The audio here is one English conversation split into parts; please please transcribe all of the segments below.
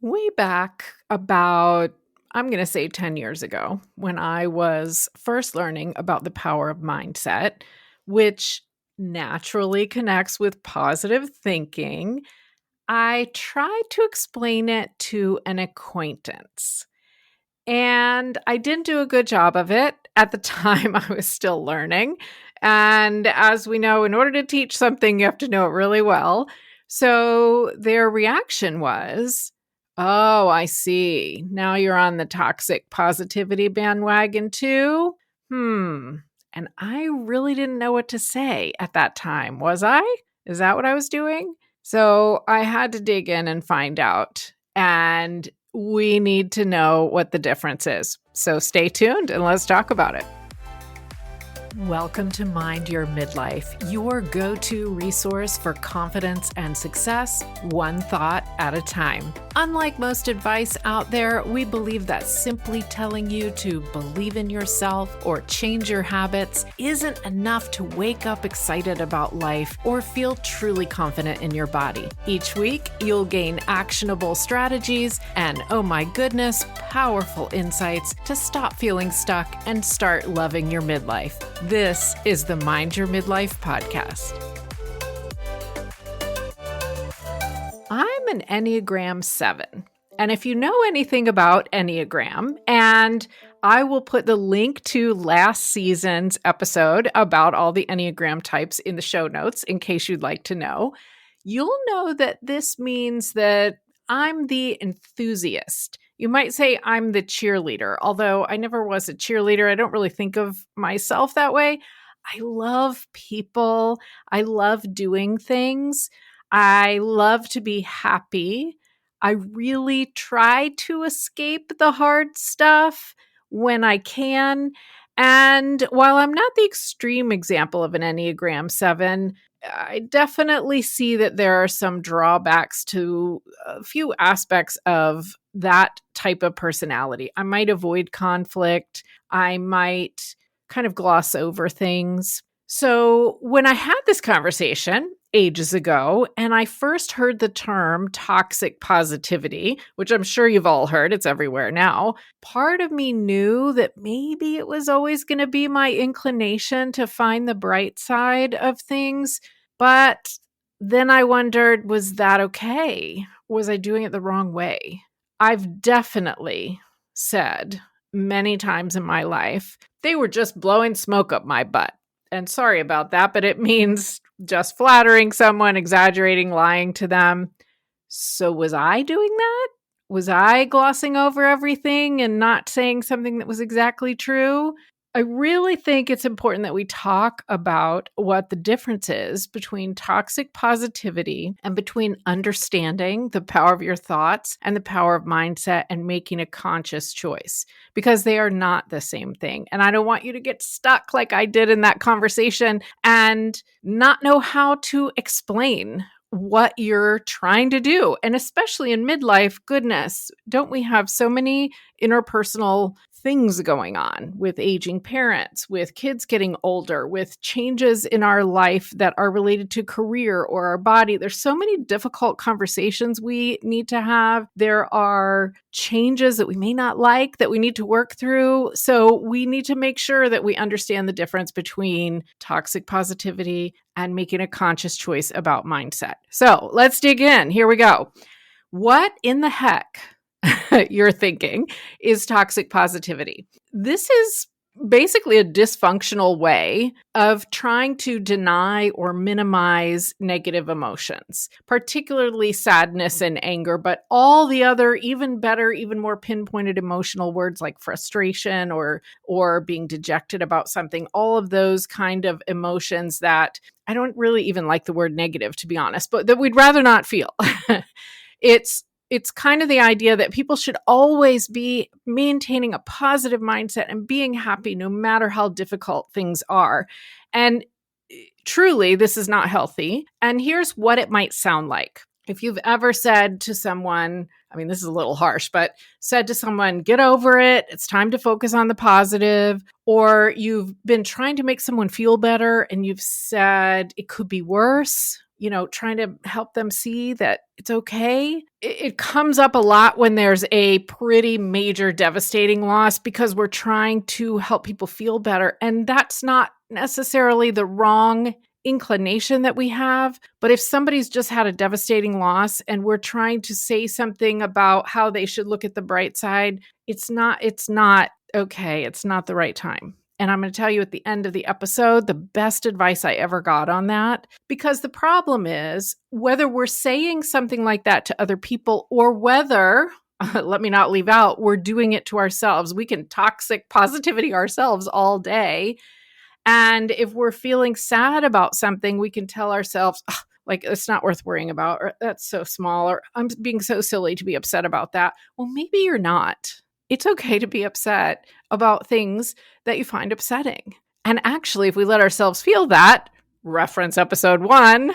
Way back about, I'm going to say 10 years ago, when I was first learning about the power of mindset, which naturally connects with positive thinking, I tried to explain it to an acquaintance. And I didn't do a good job of it. At the time, I was still learning. And as we know, in order to teach something, you have to know it really well. So their reaction was, "Oh, I see. Now you're on the toxic positivity bandwagon too? Hmm." And I really didn't know what to say at that time. Was I? Is that what I was doing? So I had to dig in and find out. And we need to know what the difference is. So stay tuned and let's talk about it. Welcome to Mind Your Midlife, your go-to resource for confidence and success, one thought at a time. Unlike most advice out there, we believe that simply telling you to believe in yourself or change your habits isn't enough to wake up excited about life or feel truly confident in your body. Each week, you'll gain actionable strategies and, oh my goodness, powerful insights to stop feeling stuck and start loving your midlife. This is the Mind Your Midlife podcast. I'm an Enneagram 7. And if you know anything about Enneagram, and I will put the link to last season's episode about all the Enneagram types in the show notes in case you'd like to know, you'll know that this means that I'm the enthusiast. You might say I'm the cheerleader, although I never was a cheerleader. I don't really think of myself that way. I love people. I love doing things. I love to be happy. I really try to escape the hard stuff when I can. And while I'm not the extreme example of an Enneagram 7, I definitely see that there are some drawbacks to a few aspects of that type of personality. I might avoid conflict. I might kind of gloss over things. So when I had this conversation ages ago, and I first heard the term toxic positivity, which I'm sure you've all heard, it's everywhere now, part of me knew that maybe it was always going to be my inclination to find the bright side of things. But then I wondered, was that okay? Was I doing it the wrong way? I've definitely said many times in my life, they were just blowing smoke up my butt. And sorry about that, but it means just flattering someone, exaggerating, lying to them. So was I doing that? Was I glossing over everything and not saying something that was exactly true? I really think it's important that we talk about what the difference is between toxic positivity and between understanding the power of your thoughts and the power of mindset and making a conscious choice, because they are not the same thing. And I don't want you to get stuck like I did in that conversation and not know how to explain what you're trying to do. And especially in midlife, goodness, don't we have so many interpersonal things going on with aging parents, with kids getting older, with changes in our life that are related to career or our body. There's so many difficult conversations we need to have. There are changes that we may not like that we need to work through. So we need to make sure that we understand the difference between toxic positivity and making a conscious choice about mindset. So let's dig in. Here we go. What in the heck you're thinking is toxic positivity? This is basically a dysfunctional way of trying to deny or minimize negative emotions, particularly sadness and anger, but all the other even better, even more pinpointed emotional words like frustration or being dejected about something, all of those kind of emotions that I don't really even like the word negative, to be honest, but that we'd rather not feel. It's kind of the idea that people should always be maintaining a positive mindset and being happy no matter how difficult things are. And truly, this is not healthy. And here's what it might sound like. If you've ever said to someone, I mean, this is a little harsh, but said to someone, get over it, it's time to focus on the positive, or you've been trying to make someone feel better and you've said it could be worse, trying to help them see that it's okay. It comes up a lot when there's a pretty major devastating loss because we're trying to help people feel better. And that's not necessarily the wrong inclination that we have. But if somebody's just had a devastating loss and we're trying to say something about how they should look at the bright side, it's not okay. It's not the right time. And I'm going to tell you at the end of the episode, the best advice I ever got on that, because the problem is whether we're saying something like that to other people or whether, let me not leave out, we're doing it to ourselves. We can toxic positivity ourselves all day. And if we're feeling sad about something, we can tell ourselves, like, it's not worth worrying about, or that's so small, or I'm being so silly to be upset about that. Well, maybe you're not. It's okay to be upset about things that you find upsetting. And actually, if we let ourselves feel that, reference episode 1,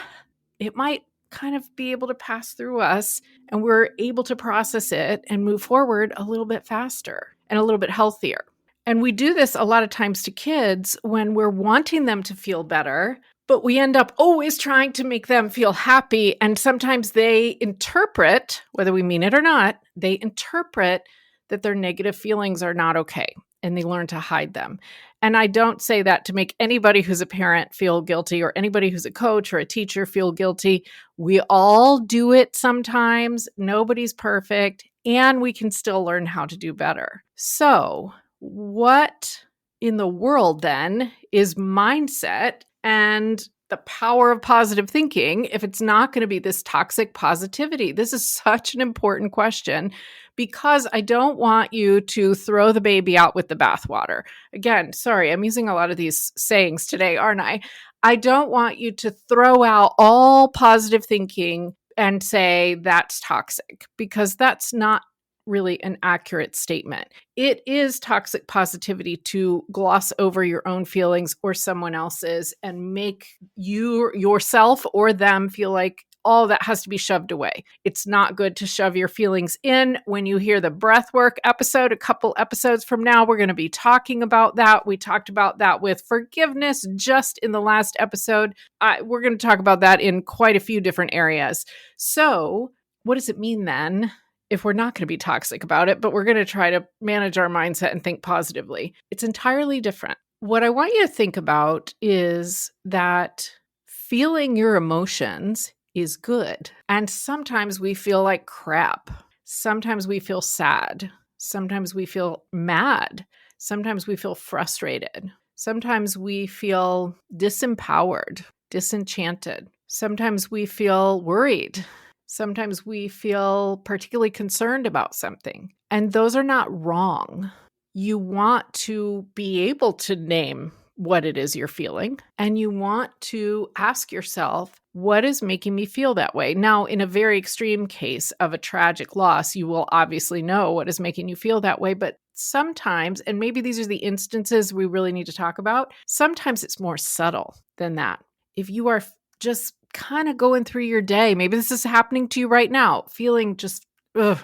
it might kind of be able to pass through us and we're able to process it and move forward a little bit faster and a little bit healthier. And we do this a lot of times to kids when we're wanting them to feel better, but we end up always trying to make them feel happy. And sometimes they interpret, whether we mean it or not, they interpret that their negative feelings are not okay, and they learn to hide them. And I don't say that to make anybody who's a parent feel guilty or anybody who's a coach or a teacher feel guilty. We all do it sometimes. Nobody's perfect, and we can still learn how to do better. So what in the world then is mindset and the power of positive thinking if it's not going to be this toxic positivity? This is such an important question because I don't want you to throw the baby out with the bathwater. Again, sorry, I'm using a lot of these sayings today, aren't I? I don't want you to throw out all positive thinking and say that's toxic, because that's not really an accurate statement. It is toxic positivity to gloss over your own feelings or someone else's and make yourself or them feel like all that has to be shoved away. It's not good to shove your feelings in. When you hear the breathwork episode, a couple episodes from now, we're going to be talking about that. We talked about that with forgiveness just in the last episode. We're going to talk about that in quite a few different areas. So what does it mean then if we're not going to be toxic about it, but we're going to try to manage our mindset and think positively? It's entirely different. What I want you to think about is that feeling your emotions is good. And sometimes we feel like crap. Sometimes we feel sad. Sometimes we feel mad. Sometimes we feel frustrated. Sometimes we feel disempowered, disenchanted. Sometimes we feel worried. Sometimes we feel particularly concerned about something. And those are not wrong. You want to be able to name what it is you're feeling, and you want to ask yourself, what is making me feel that way? Now, in a very extreme case of a tragic loss, you will obviously know what is making you feel that way, but sometimes, and maybe these are the instances we really need to talk about, sometimes it's more subtle than that. If you are just kind of going through your day, maybe this is happening to you right now, feeling just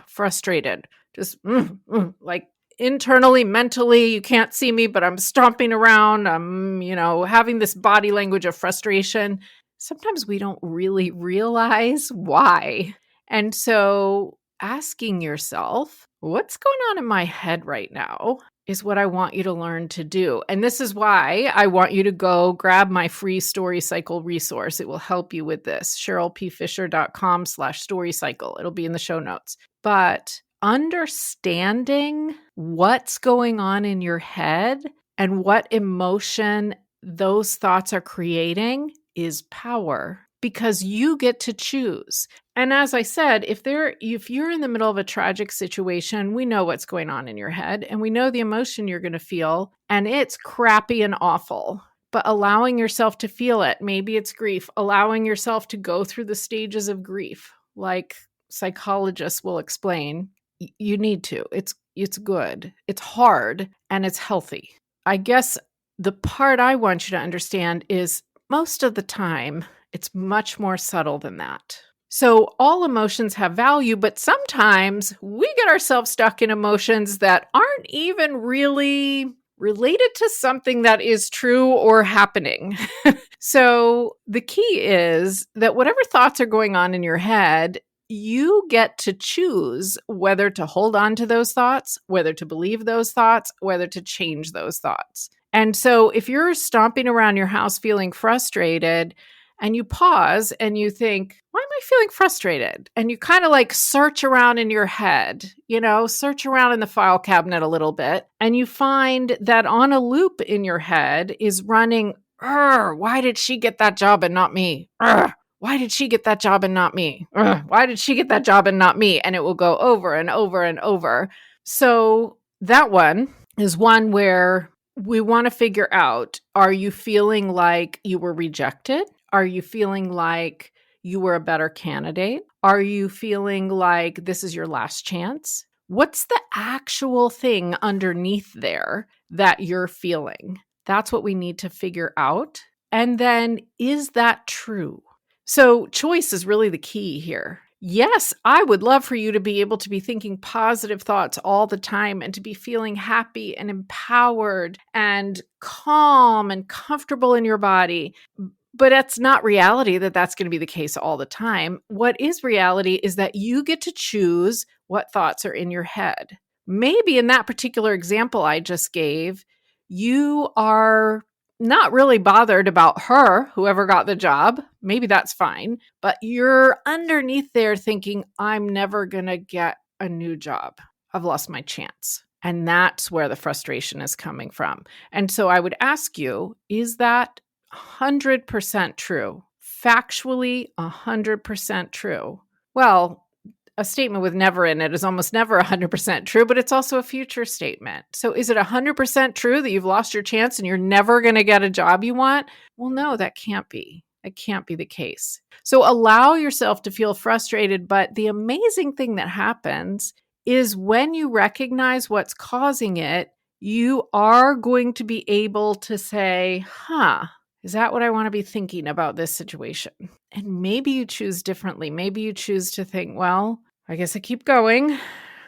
frustrated, just like internally, mentally, you can't see me, but I'm stomping around. I'm, having this body language of frustration. Sometimes we don't really realize why. And so asking yourself, what's going on in my head right now is what I want you to learn to do. And this is why I want you to go grab my free story cycle resource. It will help you with this. CherylPFisher.com/story cycle. It'll be in the show notes. But understanding what's going on in your head and what emotion those thoughts are creating is power, because you get to choose. And as I said, if you're in the middle of a tragic situation, we know what's going on in your head and we know the emotion you're going to feel, and it's crappy and awful. But allowing yourself to feel it, maybe it's grief, allowing yourself to go through the stages of grief, like psychologists will explain. You need to. It's good. It's hard and it's healthy. I guess the part I want you to understand is most of the time, it's much more subtle than that. So all emotions have value, but sometimes we get ourselves stuck in emotions that aren't even really related to something that is true or happening. So the key is that whatever thoughts are going on in your head, you get to choose whether to hold on to those thoughts, whether to believe those thoughts, whether to change those thoughts. And so if you're stomping around your house feeling frustrated and you pause and you think, why am I feeling frustrated? And you kind of like search around in your head, search around in the file cabinet a little bit, and you find that on a loop in your head is running, why did she get that job and not me? Why did she get that job and not me? Why did she get that job and not me? And it will go over and over and over. So that one is one where we want to figure out, are you feeling like you were rejected? Are you feeling like you were a better candidate? Are you feeling like this is your last chance? What's the actual thing underneath there that you're feeling? That's what we need to figure out. And then, is that true? So choice is really the key here. Yes, I would love for you to be able to be thinking positive thoughts all the time and to be feeling happy and empowered and calm and comfortable in your body. But it's not reality that that's going to be the case all the time. What is reality is that you get to choose what thoughts are in your head. Maybe in that particular example I just gave, you are not really bothered about her, whoever got the job. Maybe that's fine. But you're underneath there thinking, I'm never going to get a new job. I've lost my chance. And that's where the frustration is coming from. And so I would ask you, is that 100% true? Factually, 100% true? Well, a statement with never in it is almost never 100% true, but it's also a future statement. So is it 100% true that you've lost your chance and you're never going to get a job you want? Well, no, that can't be. It can't be the case. So allow yourself to feel frustrated. But the amazing thing that happens is when you recognize what's causing it, you are going to be able to say, is that what I want to be thinking about this situation? And maybe you choose differently. Maybe you choose to think, well, I guess I keep going,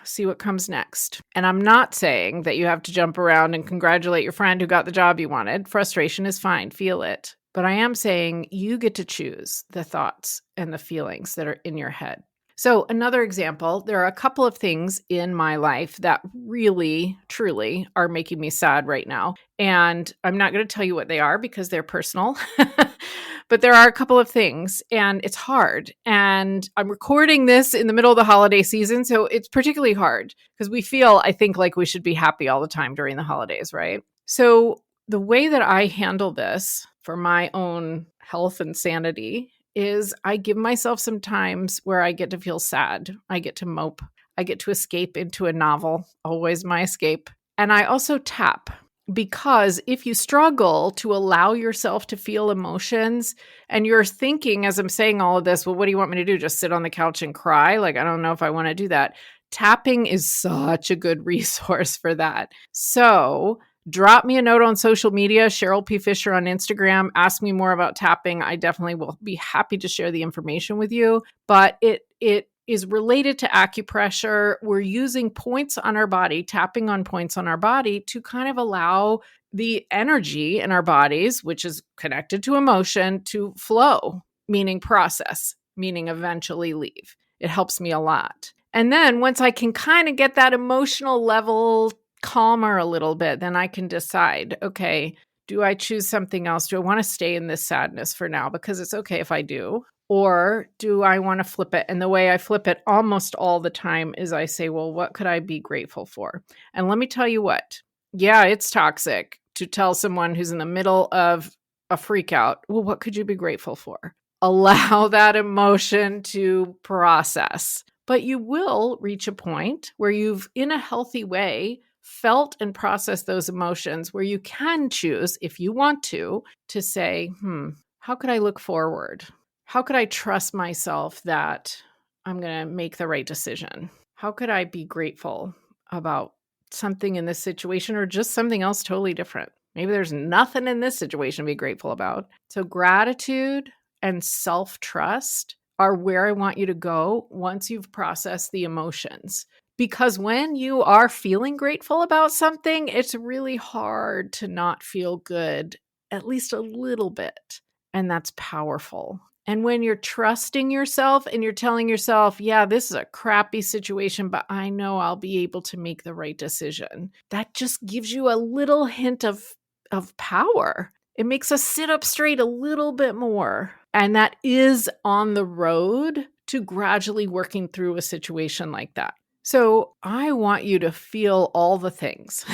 see what comes next. And I'm not saying that you have to jump around and congratulate your friend who got the job you wanted. Frustration is fine. Feel it. But I am saying you get to choose the thoughts and the feelings that are in your head. So another example, there are a couple of things in my life that really, truly are making me sad right now. And I'm not going to tell you what they are because they're personal, but there are a couple of things and it's hard. And I'm recording this in the middle of the holiday season. So it's particularly hard because we feel, I think, like we should be happy all the time during the holidays, right? So the way that I handle this for my own health and sanity is I give myself some times where I get to feel sad. I get to mope. I get to escape into a novel, always my escape. And I also tap, because if you struggle to allow yourself to feel emotions and you're thinking, as I'm saying all of this, well, what do you want me to do? Just sit on the couch and cry? Like, I don't know if I want to do that. Tapping is such a good resource for that. So drop me a note on social media, Cheryl P. Fisher on Instagram. Ask me more about tapping. I definitely will be happy to share the information with you. But it is related to acupressure. We're using points on our body, tapping on points on our body to kind of allow the energy in our bodies, which is connected to emotion, to flow, meaning process, meaning eventually leave. It helps me a lot. And then once I can kind of get that emotional level calmer a little bit, then I can decide, okay, do I choose something else? Do I want to stay in this sadness for now? Because it's okay if I do. Or do I want to flip it? And the way I flip it almost all the time is I say, well, what could I be grateful for? And let me tell you what, yeah, it's toxic to tell someone who's in the middle of a freak out, well, what could you be grateful for? Allow that emotion to process. But you will reach a point where you've, in a healthy way, felt and processed those emotions where you can choose, if you want to say, how could I look forward? How could I trust myself that I'm going to make the right decision? How could I be grateful about something in this situation or just something else totally different? Maybe there's nothing in this situation to be grateful about. So gratitude and self-trust are where I want you to go once you've processed the emotions. Because when you are feeling grateful about something, it's really hard to not feel good, at least a little bit. And that's powerful. And when you're trusting yourself and you're telling yourself, yeah, this is a crappy situation, but I know I'll be able to make the right decision, that just gives you a little hint of power. It makes us sit up straight a little bit more. And that is on the road to gradually working through a situation like that. So I want you to feel all the things.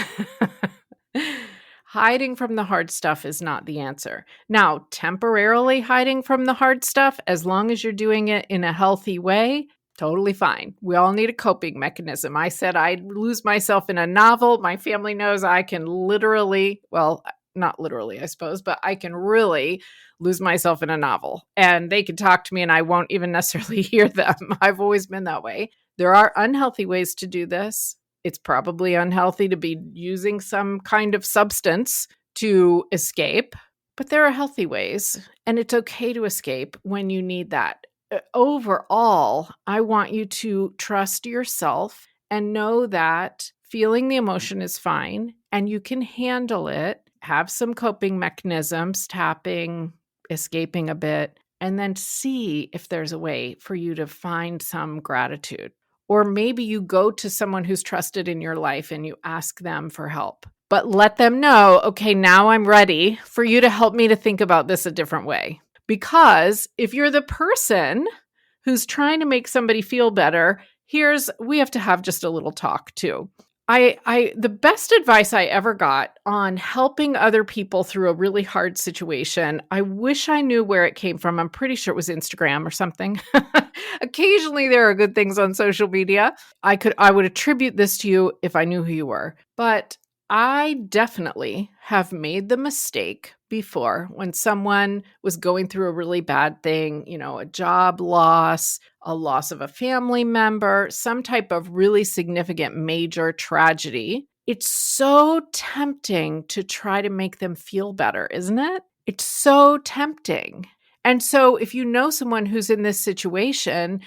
Hiding from the hard stuff is not the answer. Now, temporarily hiding from the hard stuff, as long as you're doing it in a healthy way, totally fine. We all need a coping mechanism. I said I'd lose myself in a novel. My family knows I can literally, well, not literally, I suppose, but I can really lose myself in a novel. And they can talk to me and I won't even necessarily hear them. I've always been that way. There are unhealthy ways to do this. It's probably unhealthy to be using some kind of substance to escape, but there are healthy ways, and it's okay to escape when you need that. Overall, I want you to trust yourself and know that feeling the emotion is fine and you can handle it. Have some coping mechanisms, tapping, escaping a bit, and then see if there's a way for you to find some gratitude. Or maybe you go to someone who's trusted in your life and you ask them for help. But let them know, okay, now I'm ready for you to help me to think about this a different way. Because if you're the person who's trying to make somebody feel better, we have to have just a little talk too. The best advice I ever got on helping other people through a really hard situation, I wish I knew where it came from. I'm pretty sure it was Instagram or something. Occasionally there are good things on social media. I would attribute this to you if I knew who you were. But I definitely have made the mistake before when someone was going through a really bad thing, a job loss, a loss of a family member, some type of really significant major tragedy. It's so tempting to try to make them feel better, isn't it? It's so tempting. And so if you know someone who's in this situation,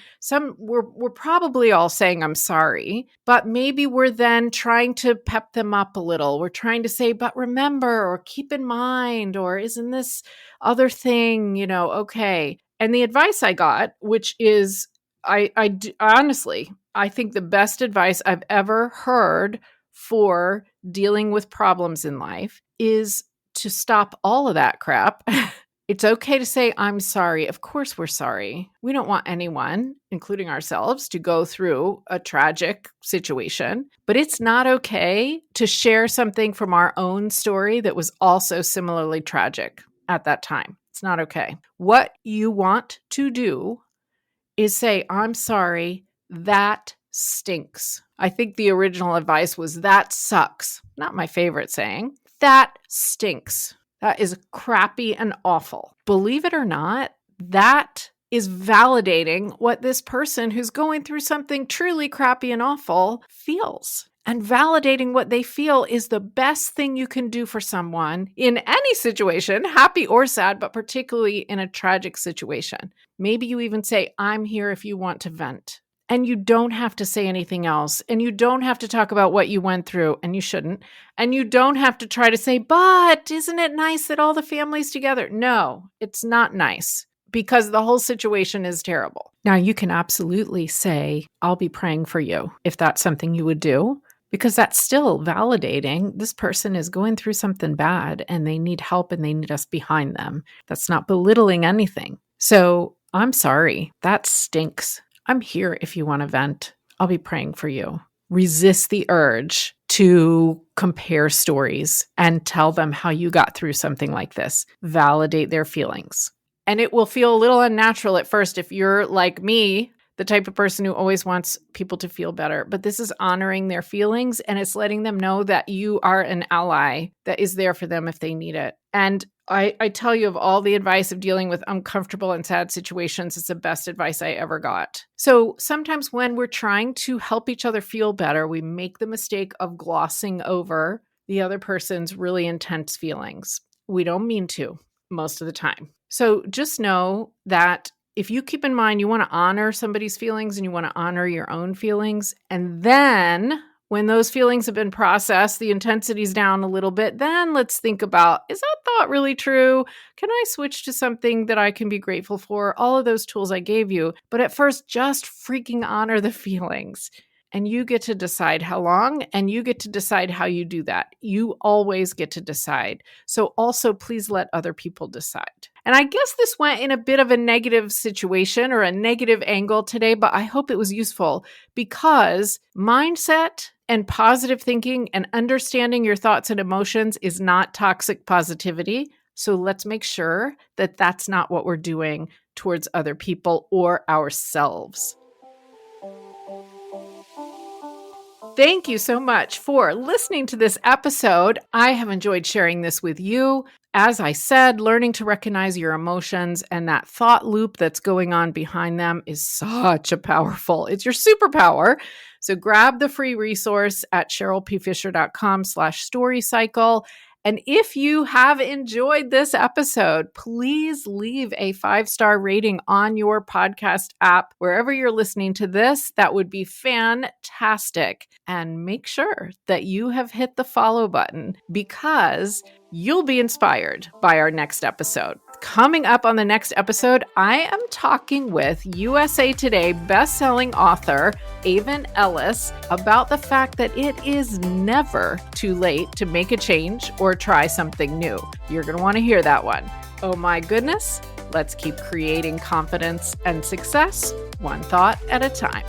we're probably all saying, I'm sorry, but maybe we're then trying to pep them up a little. We're trying to say, but remember, or keep in mind, or isn't this other thing, okay. And the advice I got, which is, honestly, I think the best advice I've ever heard for dealing with problems in life is to stop all of that crap. It's okay to say, I'm sorry. Of course we're sorry. We don't want anyone, including ourselves, to go through a tragic situation. But it's not okay to share something from our own story that was also similarly tragic at that time. It's not okay. What you want to do is say, I'm sorry, that stinks. I think the original advice was, that sucks. Not my favorite saying. That stinks. That is crappy and awful. Believe it or not, that is validating what this person who's going through something truly crappy and awful feels. And validating what they feel is the best thing you can do for someone in any situation, happy or sad, but particularly in a tragic situation. Maybe you even say, I'm here if you want to vent. And you don't have to say anything else. And you don't have to talk about what you went through, and you shouldn't. And you don't have to try to say, but isn't it nice that all the family's together? No, it's not nice because the whole situation is terrible. Now, you can absolutely say, I'll be praying for you if that's something you would do, because that's still validating this person is going through something bad and they need help and they need us behind them. That's not belittling anything. So I'm sorry, that stinks. I'm here if you want to vent. I'll be praying for you. Resist the urge to compare stories and tell them how you got through something like this. Validate their feelings. And it will feel a little unnatural at first if you're like me, the type of person who always wants people to feel better. But this is honoring their feelings, and it's letting them know that you are an ally that is there for them if they need it. And I tell you, of all the advice of dealing with uncomfortable and sad situations, it's the best advice I ever got. So sometimes when we're trying to help each other feel better, we make the mistake of glossing over the other person's really intense feelings. We don't mean to most of the time. So just know that if you keep in mind you want to honor somebody's feelings and you want to honor your own feelings, and then When those feelings have been processed, the intensity's down a little bit, then let's think about, is that thought really true? Can I switch to something that I can be grateful for? All of those tools I gave you. But at first, just freaking honor the feelings. And you get to decide how long, and you get to decide how you do that. You always get to decide. So also, please let other people decide. And I guess this went in a bit of a negative situation or a negative angle today, but I hope it was useful because mindset and positive thinking and understanding your thoughts and emotions is not toxic positivity. So let's make sure that that's not what we're doing towards other people or ourselves. Thank you so much for listening to this episode. I have enjoyed sharing this with you. As I said, learning to recognize your emotions and that thought loop that's going on behind them is such a powerful, it's your superpower. So grab the free resource at CherylPFisher.com/storycycle. And if you have enjoyed this episode, please leave a 5-star rating on your podcast app, wherever you're listening to this. That would be fantastic. And make sure that you have hit the follow button because you'll be inspired by our next episode. Coming up on the next episode, I am talking with USA Today bestselling author Avon Ellis about the fact that it is never too late to make a change or try something new. You're going to want to hear that one. Oh my goodness, let's keep creating confidence and success one thought at a time.